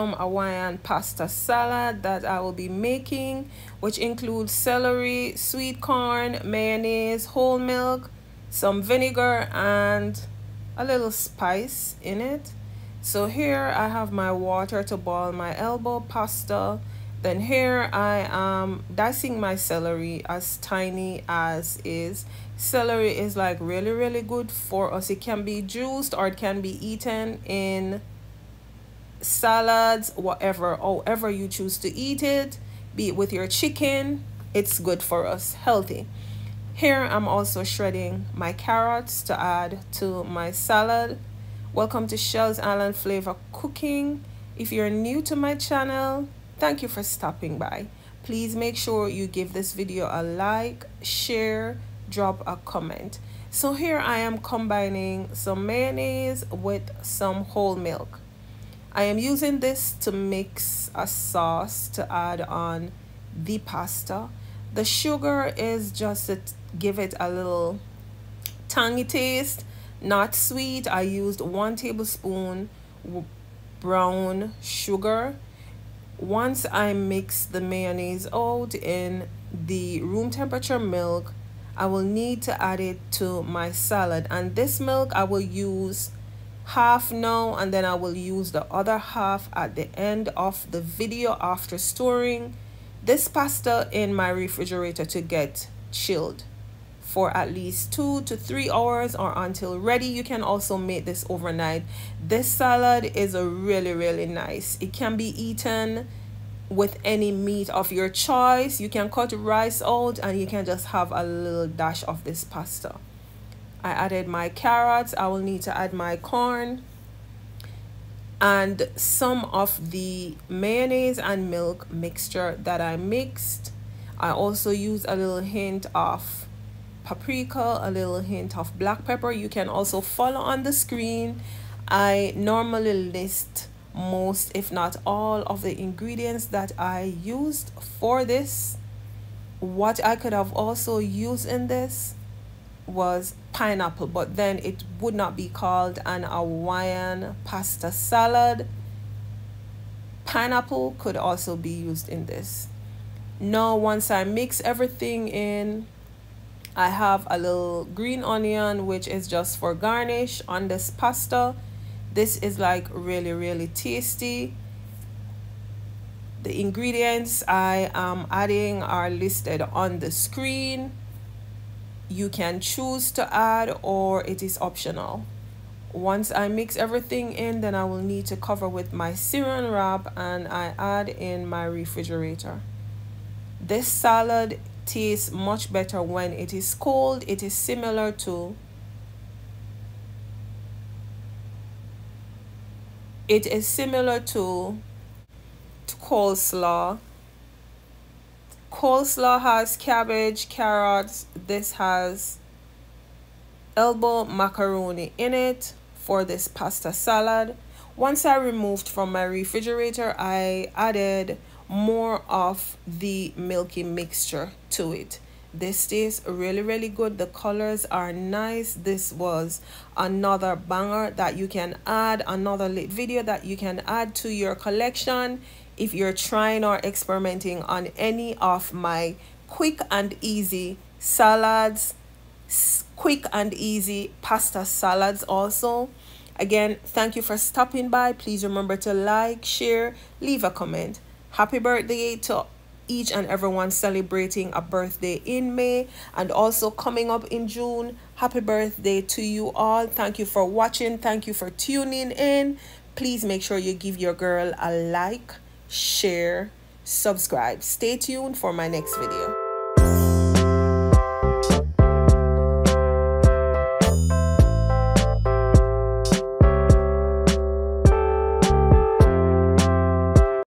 some Hawaiian pasta salad that I will be making, which includes celery, sweet corn, mayonnaise, whole milk, some vinegar, and a little spice in it. So here I have my water to boil my elbow pasta. Then here I am dicing my celery as tiny as is. Celery is like really good for us. It can be juiced or it can be eaten in salads, however you choose to eat it, be it with your chicken. It's good for us, healthy. Here I'm also shredding my carrots to add to my salad. Welcome to Shells Island Flavor Cooking. If you're new to my channel, thank you for stopping by. Please make sure you give this video a like, share, drop a comment. So here I am combining some mayonnaise with some whole milk. I am using this to mix a sauce to add on the pasta. The sugar is just to give it a little tangy taste, not sweet. I used 1 tablespoon brown sugar. Once I mix the mayonnaise out in the room temperature milk, I will need to add it to my salad, and this milk I will use half now, and then I will use the other half at the end of the video after storing this pasta in my refrigerator to get chilled for at least 2 to 3 hours or until ready. You can also make this overnight. This salad is a really nice. It can be eaten with any meat of your choice. You can cut rice out and you can just have a little dash of this pasta. I added my carrots. I will need to add my corn and some of the mayonnaise and milk mixture that I mixed. I also used a little hint of paprika, a little hint of black pepper. You can also follow on the screen. I normally list most, if not all, of the ingredients that I used for this. What I could have also used in this was pineapple, but then it would not be called an Hawaiian pasta salad. Pineapple could also be used in this. Now once I mix everything in, I have a little green onion, which is just for garnish on this pasta. This is like really tasty. The ingredients I am adding are listed on the screen. You can choose to add or it is optional. Once I mix everything in, then I will need to cover with my saran wrap and I add in my refrigerator. This salad tastes much better when it is cold. It is similar to coleslaw. Coleslaw has cabbage, carrots. This has elbow macaroni in it for this pasta salad. Once I removed from my refrigerator, I added more of the milky mixture to it. This tastes really good. The colors are nice. This was another banger that you can add, another lit video that you can add to your collection if you're trying or experimenting on any of my quick and easy salads, quick and easy pasta salads also. Again, thank you for stopping by. Please remember to like, share, leave a comment. Happy birthday to each and everyone celebrating a birthday in May and also coming up in June. Happy birthday to you all. Thank you for watching. Thank you for tuning in. Please make sure you give your girl a like, share, subscribe. Stay tuned for my next video.